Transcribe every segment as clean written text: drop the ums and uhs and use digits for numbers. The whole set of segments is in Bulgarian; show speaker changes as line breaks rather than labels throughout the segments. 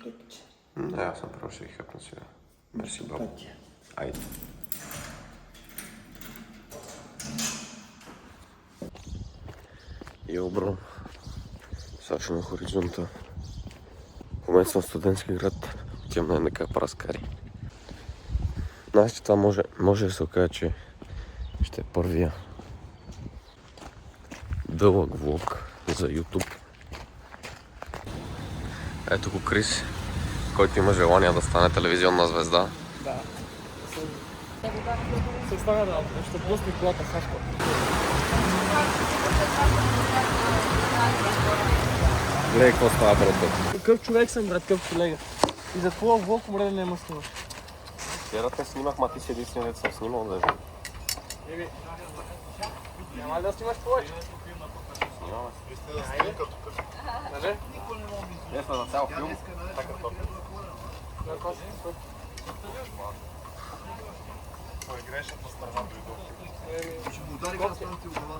хлебче.
Не, аз съм първо ще ги хъпна сега. Мерси, бабо. Айде. Йо, бро. Саша на хоризонта. В момента съм в студентски град. Отивам на НДК Праскари. Знаеш, че това може да се окаже, че ще е първия дълъг влог за YouTube. Ето го Крис, който има желание да стане телевизионна звезда.
Да. Се стана да ще блъсне колата Сашко.
Гледай какво става, брато.
Какъв човек съм, брат, какъв колега. И за твоя влог умре да не ме снимаш.
Вчера те снимах, ма ти си единственият, да съм снимал даже.
Няма ли да снимаш повече?
Снимаме.
Нали?
Ние сме на цял филм.
Грешната страна дойдох. Ще му удари как стана ти в глава.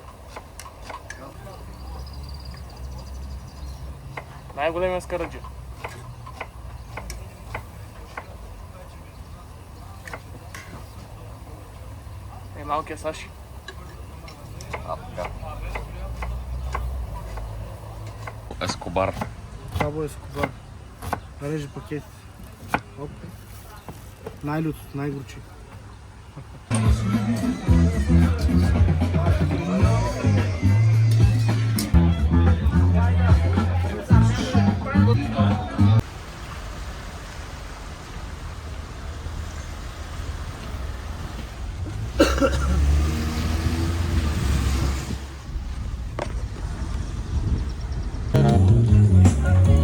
Най-големия скараджи. Е, малкия Саши.
Така. Ескобар.
Шабо Ескобар. Реже пакет. Оп. Най-лютото, най-горчи.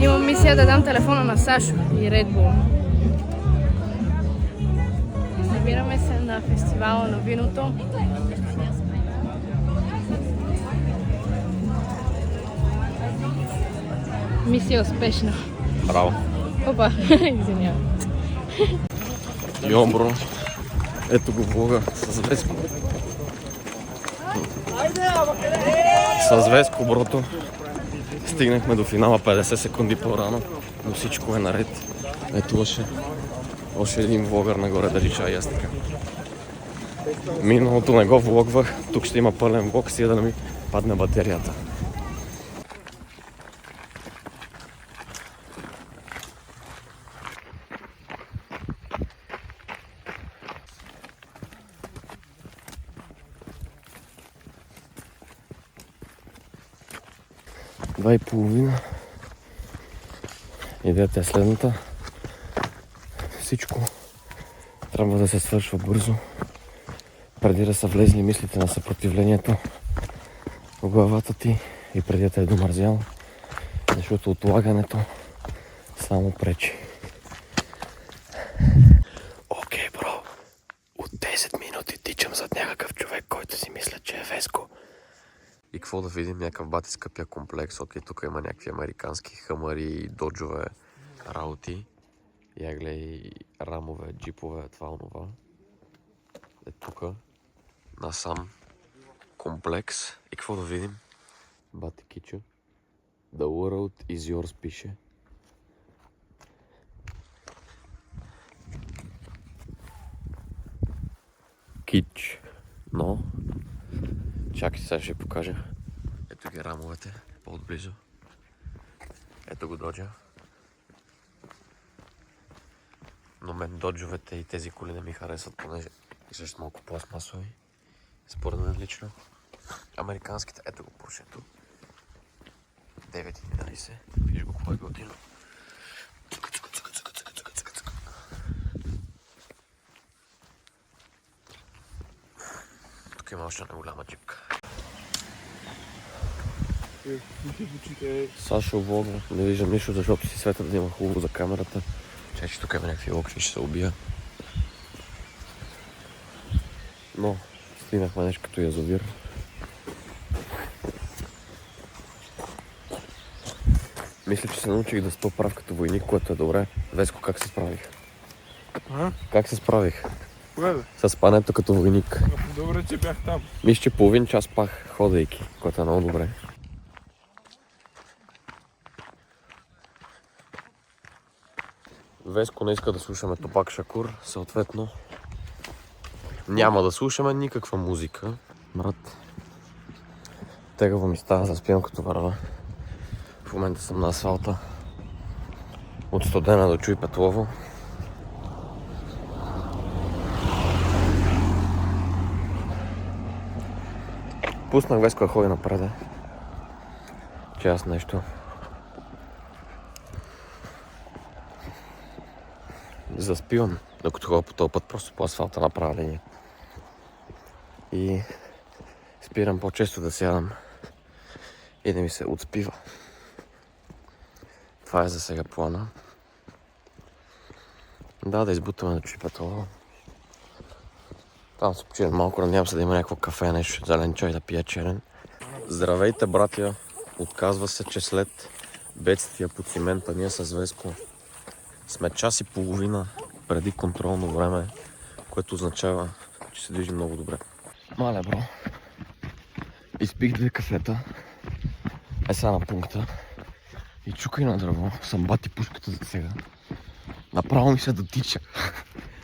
Имам мисия да дам телефона на Сашо и Red Bull. Намираме се на фестивала на виното. Мисия успешна.
Браво.
Опа, извинявам.
Йо, бро. Ето го влога с Веско. С Веско, брото. Стигнахме до финала 50 секунди по-рано, но всичко е наред. Ето още един влогър нагоре държи чай и аз така. Миналото не го влогвах, тук ще има пълен влог, си да не ми падне батерията. Два и половина. Идеята е следната. Всичко трябва да се свършва бързо, преди да са влезли мислите на съпротивлението в главата ти и преди да те е домързял, защото отлагането само пречи. Окей, бро. От 10 минути тичам зад някакъв човек, който си мисля, че е Веско. И какво да видим? Някакъв бати скъпия комплекс. Окей, тук има някакви американски хамари, доджове, работи. Я гледай рамове, джипове, това онова. Е тук. Насам. Комплекс. И какво да видим? Бати кичо. The world is yours пише. Кич. Но... Чакайте, сега ще покажа. Ето ги рамовете, по-отблизо. Ето го доджа. Но мен доджовете и тези коли не ми харесват, понеже изглеждат малко пластмасови. Според мен лично. Американските, ето го Поршето. 911. Виж го какво е готино. Тук има още една голяма джипка. Сашо влога, не виждам нищо, защото си света да има хубаво за камерата. Чай, че тук има някакви окни, ще се убия. Но стигнахме нещо като язовир. Мисля, че се научих да спа прав като войник, което е добре. Веско, как се справих? Как се справих?
Кое бе?
С спането като войник.
Добре, че бях там.
Мисля, че половин час спах ходейки, което е много добре. Веско не иска да слушаме Тупак Шакур, съответно няма да слушаме никаква музика. Брат, тегаво ми става, заспивам като върва. В момента съм на асфалта. От Студена до Чуй Петлово. Пуснах Веско да ходи напред. Че аз нещо заспивам, докато ходя по този път, просто по асфалта направя линия. И спирам по-често да сядам и да ми се отспива. Това е за сега плана. Да избутаме да Чуй Петлово. Там се починем малко, надявам се да има някакво кафе, нещо, зелен чай да пия черен. Здравейте, братя! Отказва се, че след бедствия по цимента ние с Веско сме час и половина преди контролно време, което означава, че се движи много добре. Мале, бро. Изпих 2 кафета. Сега на пункта. И чукай на дърво. Съм бати пушката за сега. Направо ми се дотича.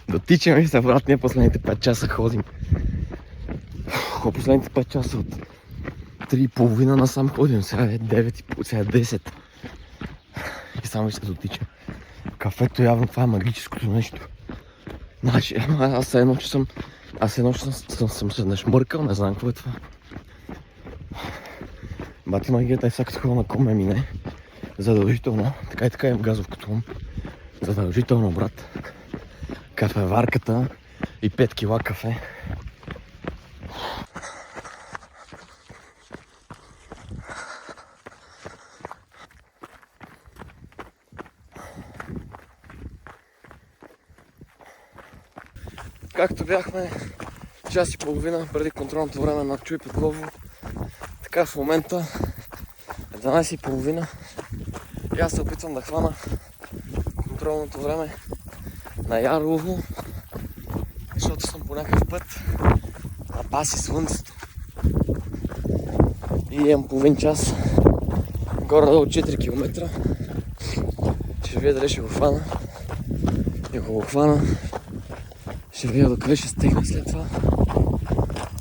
Дотича ми се, брат, ние последните 5 часа ходим. Последните 5 часа от 3,5 насам ходим. Сега е 9, сега е 10. И само ми се дотича. Кафето явно това е магическото нещо. Значи, аз едно, че съм се нашмъркал, не знам какво е това. Бати магията е всяка такова на коме мине. Задължително, така и така имам газов котон. Задължително, брат. Кафеварката и 5 кила кафе. Както бяхме час и половина преди контролното време на Чуй Петлово, така в момента 12:30 и аз се опитвам да хвана контролното време на Ярлово, защото съм по някакъв път на паси слънцето и имам половин час, горе-долу 4 км. Ще видя дали ще го хвана и ако го хвана, ще видя докъде ще стигна след това.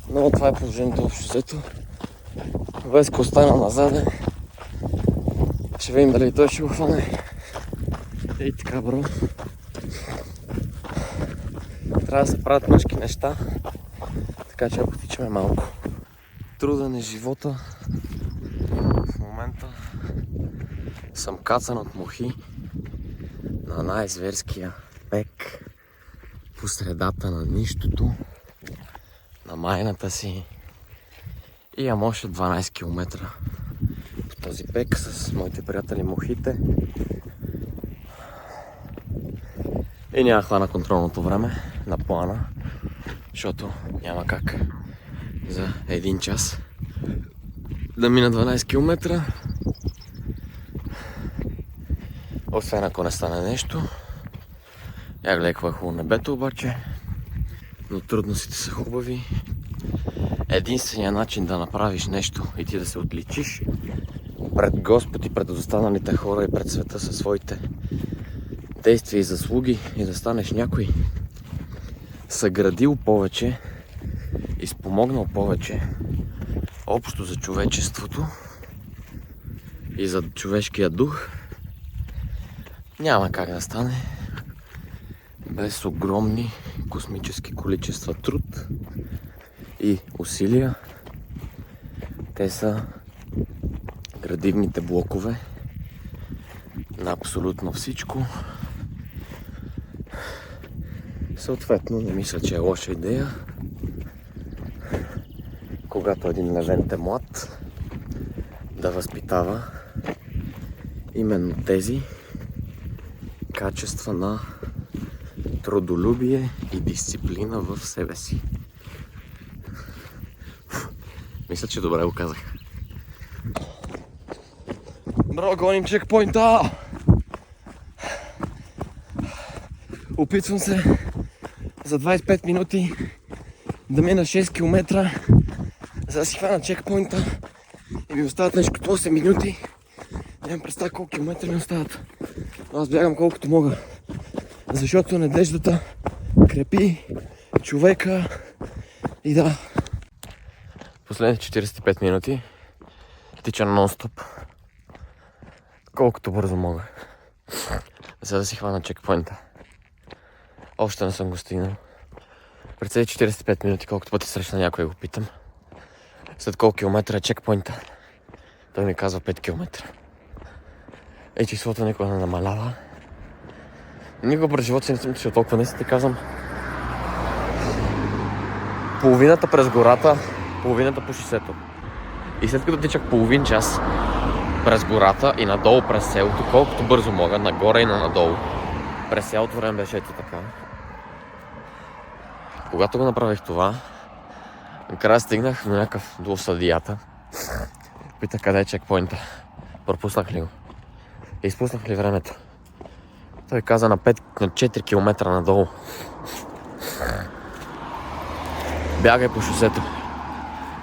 Но това е положението общо взето. Веско остана назаде. Ще видим дали той ще го хване. И така, бро. Трябва да се правят мъжки неща. Така че потичаме малко. Труден е живота. В момента съм кацан от мухи на най-зверския пек. По средата на нищото, на майната си. И имам още 12 км по този пек с моите приятели мухите. И няма хвана контролното време на плана, защото няма как за 1 час да мина 12 км. Освен ако не стане нещо. Я гледай какво е хубаво небето обаче, но трудностите са хубави. Единственият начин да направиш нещо и ти да се отличиш пред Господ и пред останалите хора и пред света със своите действия и заслуги и да станеш някой съградил повече и спомогнал повече общо за човечеството и за човешкия дух, няма как да стане без огромни космически количества труд и усилия. Те са градивните блокове на абсолютно всичко. Съответно, не мисля, че е лоша идея, когато един левент е млад, да възпитава именно тези качества на трудолюбие и дисциплина в себе си. Мисля, че добре го казах. Бро, гоним чекпоинта! Опитвам се за 25 минути да мина 6 км, за да си хвана чекпоинта и ми остават нещо като 8 минути. Нямам представа колко километра ми остават. Аз бягам колкото мога. Защото надеждата крепи човека и да. Последните 45 минути тича нон-стоп. Колкото бързо мога. За да си хвана чекпоинта. Още не съм го стигнал. Пред тези 45 минути, колкото пъти срещна някой го питам. След колко километра е чекпоинта? Той ми казва 5 километра. Числото никога не намалява. Никога през живота си не съм тичал толкова, не си ти казвам. Половината през гората, половината по шосето. И след като тичах половин час през гората и надолу през селото, колкото бързо мога, нагоре и надолу. През цялото време беше ето така. Когато го направих това, накрая стигнах до някакъв до съдията. Питах къде е чекпоинта. Пропуснах ли го? Изпуснах ли времето? Той каза на 4 км надолу. Бягай по шосето.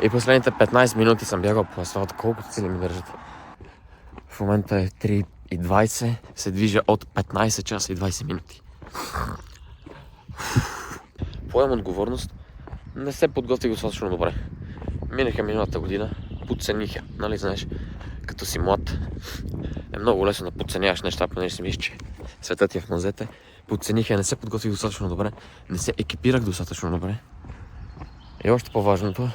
И последните 15 минути съм бягал по асфалт, колкото сили ми държат. В момента е 3:20, се движа от 15 часа и 20 минути. Поем отговорност, не се подготвих достатъчно добре. Минаха миналата година, подцениха, нали знаеш, като си млад. Е много лесно да подценяваш неща, понеже си мислиш, че светът ти е в нозете. Подцениха, не се подготвих достатъчно добре, не се екипирах достатъчно добре. И още по-важното,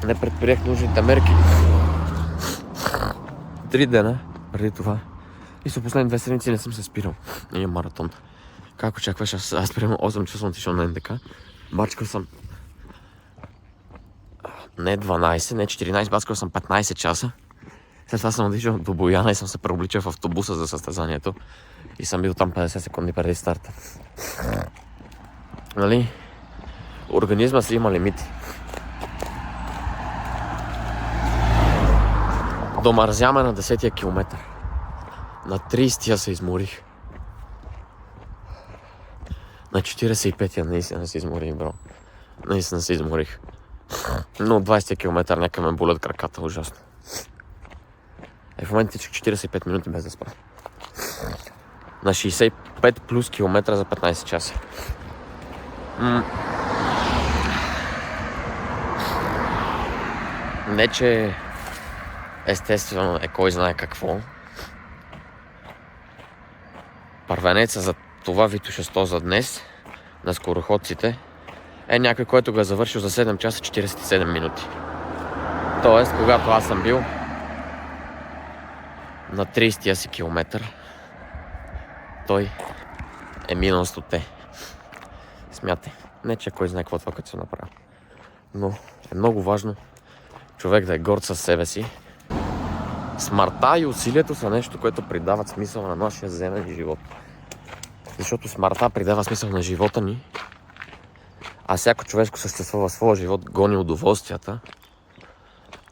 не предприех нужните мерки. 3 дена преди това и за последните 2 седмици не съм се спирал. Имам маратон. Как очакваш, аз примерно 8 часа съм отишъл на НДК. Бачкал съм не 12, не 14, бачкал съм 15 часа. След това съм отишъл до Бояна и съм се преобличал в автобуса за състезанието. И съм бил там 50 секунди преди старта. Нали? Организма си има лимити. Домързяме на 10-я километър. На 30-я се изморих. На 45-я наистина се изморих, бро. Наистина се изморих. Но от 20-я километър някак ме болят краката ужасно. В момента тичах 45 минути без да спра. На 65 плюс километра за 15 часа. Не, че естествено е кой знае какво. Първенеца за това Витоша 100 за днес на скороходците е някой, който го е завършил за 7 часа 47 минути. Тоест, когато аз съм бил на 30-я си километър, той е минал 100-те. Смятай, не че кой знае какво това, като се направи. Но е много важно човек да е горд със себе си. Смъртта и усилието са нещо, което придават смисъл на нашия земен живот. Защото смъртта придава смисъл на живота ни, а всяко човешко същество в своя живот гони удоволствията.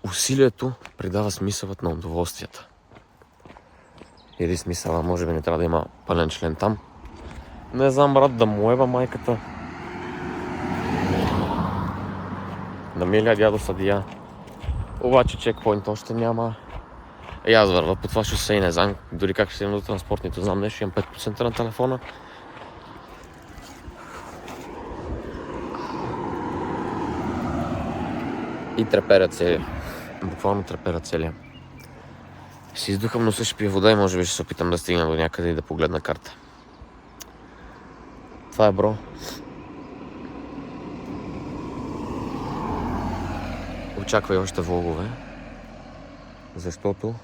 Усилието придава смисълът на удоволствията. Или смисъла, може би не трябва да има пълен член там. Не знам, брат, да му еба майката. Да миля дядо съдия. Обаче чекпоинт още няма. И аз върва по това шосе и не знам дори как ще се имам до транспортните. Знам нещо, имам 5% на телефона. И треперя целия. Буквално треперя целия. Си издухам носа, ще пия вода и може би ще се опитам да стигна до някъде и да погледна карта. Това е, бро. Очаквай още влогове, защото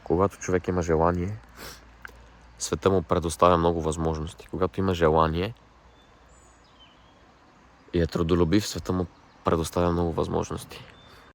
когато човек има желание, света му предоставя много възможности. Когато има желание и е трудолюбив, света му предоставя много възможности.